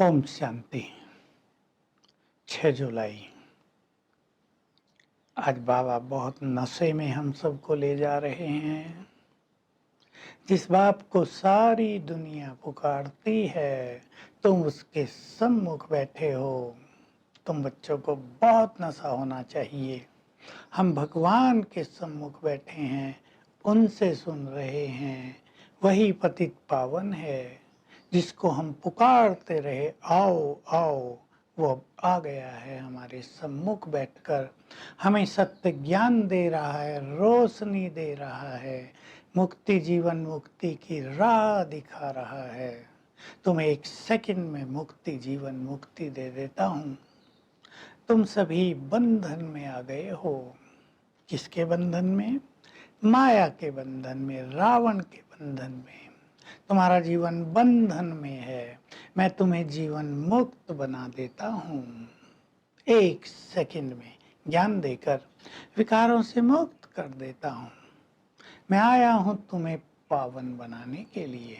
ओम शांति। 6 जुलाई। आज बाबा बहुत नशे में हम सबको ले जा रहे हैं। जिस बाप को सारी दुनिया पुकारती है, तुम उसके सम्मुख बैठे हो। तुम बच्चों को बहुत नशा होना चाहिए। हम भगवान के सम्मुख बैठे हैं, उनसे सुन रहे हैं। वही पतित पावन है जिसको हम पुकारते रहे, आओ आओ। वो अब आ गया है हमारे सम्मुख बैठकर, हमें सत्य ज्ञान दे रहा है, रोशनी दे रहा है, मुक्ति जीवन मुक्ति की राह दिखा रहा है। तुम्हें 1 सेकंड में मुक्ति जीवन मुक्ति दे देता हूँ। तुम सभी बंधन में आ गए हो। किसके बंधन में? माया के बंधन में, रावण के बंधन में। तुम्हारा जीवन बंधन में है, मैं तुम्हें जीवन मुक्त बना देता हूँ। 1 सेकंड में ज्ञान देकर विकारों से मुक्त कर देता हूँ। मैं आया हूँ तुम्हें पावन बनाने के लिए।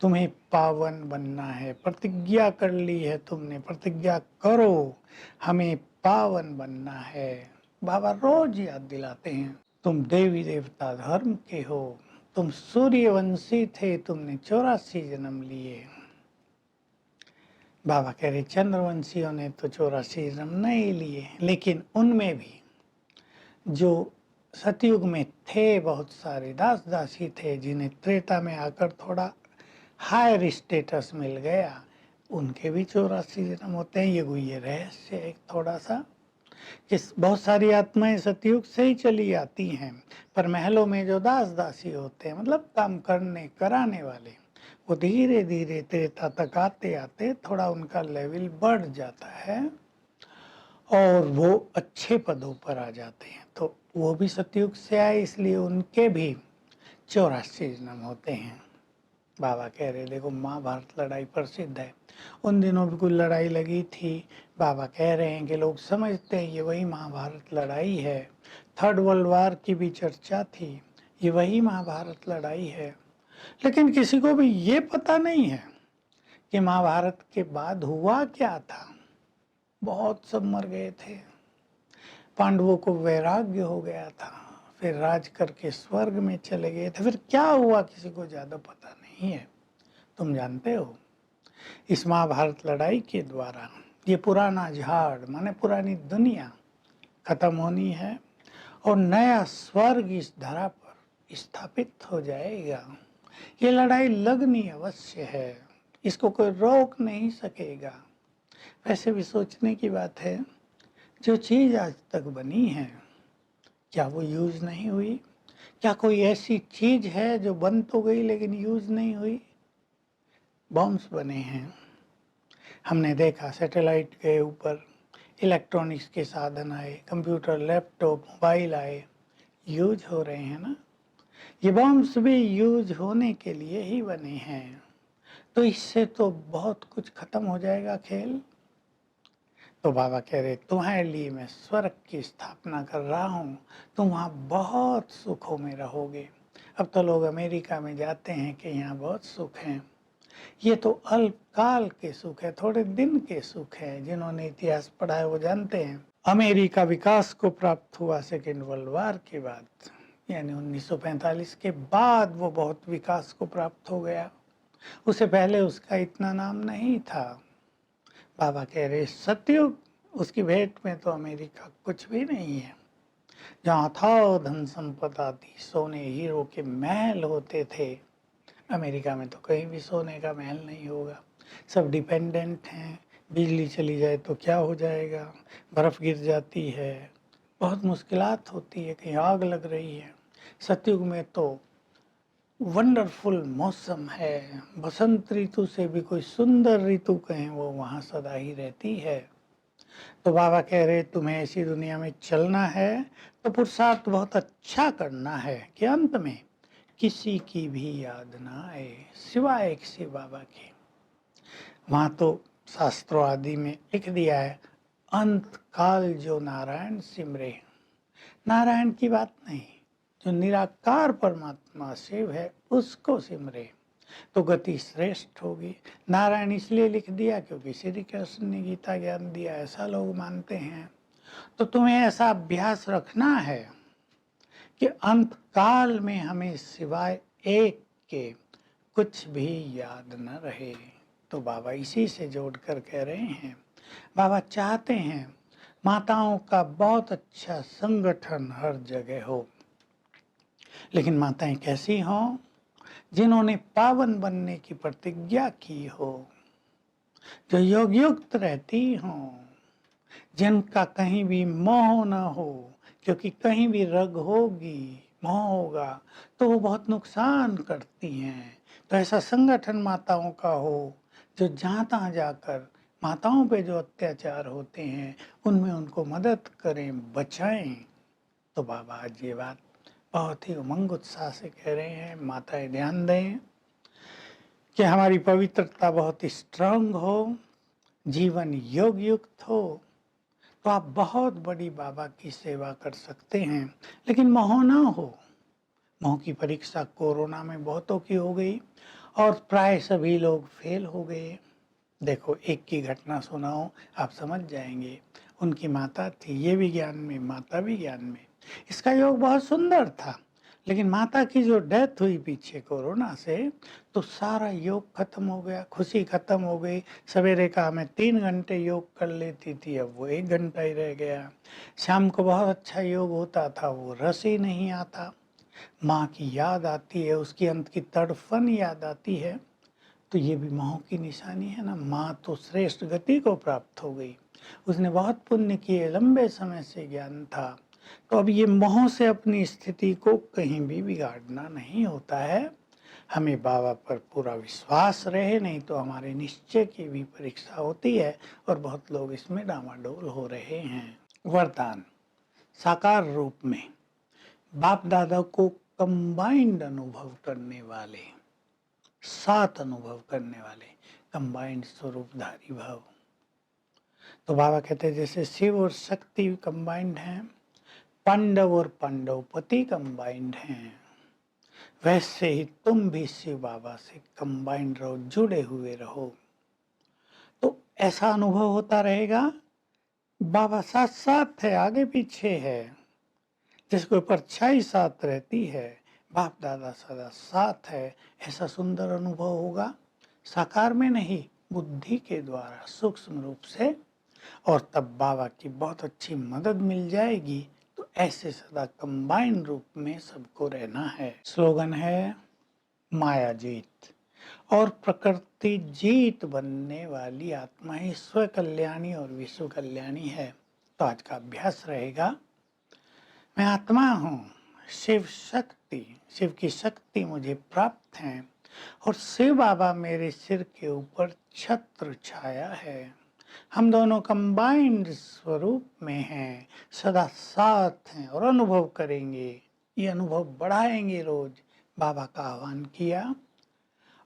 तुम्हें पावन बनना है, प्रतिज्ञा कर ली है तुमने, प्रतिज्ञा करो, हमें पावन बनना है। बाबा रोज याद दिलाते हैं, तुम देवी देवता धर्म के हो, तुम सूर्यवंशी थे, तुमने 84 जन्म लिए। बाबा कह रहे चंद्रवंशियों ने तो 84 जन्म नहीं लिए, लेकिन उनमें भी जो सतयुग में थे बहुत सारे दास दासी थे, जिन्हें त्रेता में आकर थोड़ा हायर स्टेटस मिल गया, उनके भी 84 जन्म होते हैं। ये रहस्य एक थोड़ा सा कि बहुत सारी आत्माएं सतयुग से ही चली आती हैं, पर महलों में जो दास दासी होते हैं, मतलब काम करने कराने वाले, वो धीरे धीरे त्रेता तक आते आते थोड़ा उनका लेवल बढ़ जाता है और वो अच्छे पदों पर आ जाते हैं। तो वो भी सतयुग से आए, इसलिए उनके भी 84 जन्म होते हैं। बाबा कह रहे देखो महाभारत लड़ाई प्रसिद्ध है, उन दिनों भी कोई लड़ाई लगी थी। बाबा कह रहे हैं कि लोग समझते हैं ये वही महाभारत लड़ाई है। 3rd वर्ल्ड वार की भी चर्चा थी, ये वही महाभारत लड़ाई है। लेकिन किसी को भी ये पता नहीं है कि महाभारत के बाद हुआ क्या था। बहुत सब मर गए थे, पांडवों को वैराग्य हो गया था, फिर राज करके स्वर्ग में चले गए थे। फिर क्या हुआ किसी को ज्यादा पता नहीं है। तुम जानते हो, इस महाभारत लड़ाई के द्वारा ये पुराना झाड़ माने पुरानी दुनिया खत्म होनी है और नया स्वर्ग इस धरा पर स्थापित हो जाएगा। ये लड़ाई लगनी अवश्य है, इसको कोई रोक नहीं सकेगा। वैसे भी सोचने की बात है, जो चीज आज तक बनी है, क्या वो यूज नहीं हुई? क्या कोई ऐसी चीज है जो बन तो गई लेकिन यूज नहीं हुई? बॉम्ब्स बने हैं, हमने देखा सैटेलाइट के ऊपर इलेक्ट्रॉनिक्स के साधन आए, कंप्यूटर, लैपटॉप, मोबाइल आए, यूज हो रहे हैं ना। ये बॉम्ब्स भी यूज होने के लिए ही बने हैं, तो इससे तो बहुत कुछ खत्म हो जाएगा खेल। तो बाबा कह रहे तुम्हारे लिए मैं स्वर्ग की स्थापना कर रहा हूँ, तुम वहाँ बहुत सुखों में रहोगे। अब तो लोग अमेरिका में जाते हैं कि यहाँ बहुत सुख हैं। ये तो अल्पकाल के सुख है, थोड़े दिन के सुख है। जिन्होंने इतिहास पढ़ा है वो जानते हैं अमेरिका विकास को प्राप्त हुआ 2nd वर्ल्ड वार के बाद, यानी 1945 के बाद वो बहुत विकास को प्राप्त हो गया। उससे पहले उसका इतना नाम नहीं था। बाबा कह रहे सतयुग, उसकी भेंट में तो अमेरिका कुछ भी नहीं है। जहाँ था धन संपदा थी, सोने हीरो के महल होते थे, अमेरिका में तो कहीं भी सोने का महल नहीं होगा। सब डिपेंडेंट हैं, बिजली चली जाए तो क्या हो जाएगा, बर्फ़ गिर जाती है, बहुत मुश्किलात होती है, कहीं आग लग रही है। सतयुग में तो वंडरफुल मौसम है, बसंत ऋतु से भी कोई सुंदर ऋतु कहें वो वहाँ सदा ही रहती है। तो बाबा कह रहे तुम्हें ऐसी दुनिया में चलना है तो पुरुषार्थ बहुत अच्छा करना है कि अंत में किसी की भी याद ना आए सिवाय एक से बाबा के। वहाँ तो शास्त्रों आदि में लिख दिया है, अंत काल जो नारायण सिमरे। नारायण की बात नहीं, जो निराकार परमात्मा शिव है उसको सिमरे। तो गति श्रेष्ठ होगी। नारायण इसलिए लिख दिया क्योंकि श्री कृष्ण ने गीता ज्ञान दिया, ऐसा लोग मानते हैं। तो तुम्हें ऐसा अभ्यास रखना है कि अंत काल में हमें सिवाय एक के कुछ भी याद न रहे। तो बाबा इसी से जोड़कर कह रहे हैं, बाबा चाहते हैं माताओं का बहुत अच्छा संगठन हर जगह हो, लेकिन माताएं कैसी हों? जिन्होंने पावन बनने की प्रतिज्ञा की हो, जो योग युक्त रहती हों, जिनका कहीं भी मोह न हो, क्योंकि कहीं भी रग होगी, मोह होगा तो वो बहुत नुकसान करती हैं। तो ऐसा संगठन माताओं का हो जो जहाँ तहाँ जाकर माताओं पे जो अत्याचार होते हैं उनमें उनको मदद करें, बचाएं। तो बाबा आज ये बात बहुत ही उमंग उत्साह से कह रहे हैं, माताएं ध्यान दें कि हमारी पवित्रता बहुत स्ट्रांग हो, जीवन योग युक्त हो, तो आप बहुत बड़ी बाबा की सेवा कर सकते हैं। लेकिन मोह ना हो। मोह की परीक्षा कोरोना में बहुतों की हो गई और प्राय सभी लोग फेल हो गए। देखो, एक की घटना सुनाओ, आप समझ जाएंगे। उनकी माता थी, ये भी ज्ञान में, माता भी ज्ञान में। इसका योग बहुत सुंदर था, लेकिन माता की जो डेथ हुई पीछे कोरोना से, तो सारा योग खत्म हो गया, खुशी खत्म हो गई। सवेरे का मैं 3 घंटे योग कर लेती थी, अब वो 1 घंटा ही रह गया। शाम को बहुत अच्छा योग होता था, वो रस ही नहीं आता। माँ की याद आती है, उसकी अंत की तड़फन याद आती है। तो ये भी मोह की निशानी है ना। माँ तो श्रेष्ठ गति को प्राप्त हो गई, उसने बहुत पुण्य किए, लंबे समय से ज्ञान था। तो अब ये मोह से अपनी स्थिति को कहीं भी बिगाड़ना नहीं होता है। हमें बाबा पर पूरा विश्वास रहे, नहीं तो हमारे निश्चय की भी परीक्षा होती है और बहुत लोग इसमें डामाडोल हो रहे हैं। वरदान साकार रूप में बाप दादा को कंबाइंड अनुभव करने वाले, सात अनुभव करने वाले, कंबाइंड स्वरूपधारी भाव। तो बाबा कहते हैं जैसे शिव और शक्ति कंबाइंड हैं, पांडव और पांडवपति कंबाइंड हैं, वैसे ही तुम भी शिव बाबा से कंबाइंड रहो, जुड़े हुए रहो। तो ऐसा अनुभव होता रहेगा, बाबा साथ साथ है, आगे पीछे है। जिसको परछाई साथ रहती है, बाप दादा सदा साथ है, ऐसा सुंदर अनुभव होगा। साकार में नहीं, बुद्धि के द्वारा सूक्ष्म रूप से। और तब बाबा की बहुत अच्छी मदद मिल जाएगी। तो ऐसे सदा कंबाइन रूप में सबको रहना है। स्लोगन है माया जीत और प्रकृति जीत बनने वाली आत्मा ही स्व कल्याणी और विश्व कल्याणी है। तो आज का अभ्यास रहेगा, मैं आत्मा हूँ, शिव शक्ति, शिव की शक्ति मुझे प्राप्त है और शिव बाबा मेरे सिर के ऊपर छत्र छाया है। हम दोनों कंबाइंड स्वरूप में हैं, सदा साथ हैं और अनुभव करेंगे। ये अनुभव बढ़ाएंगे रोज। बाबा का आह्वान किया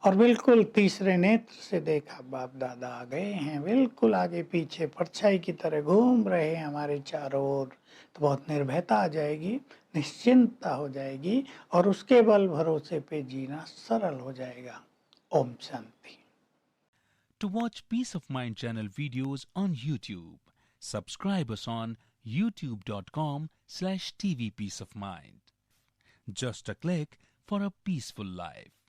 और बिल्कुल तीसरे नेत्र से देखा, बाप दादा आ गए हैं, बिल्कुल आगे पीछे परछाई की तरह घूम रहे हैं हमारे चारों ओर। तो बहुत निर्भयता आ जाएगी, निश्चिंतता हो जाएगी और उसके बल भरोसे पे जीना सरल हो जाएगा। Om Shanti. To watch Peace of Mind channel videos on YouTube, subscribe us on youtube.com/tvpeaceofmind. Just a click for a peaceful life.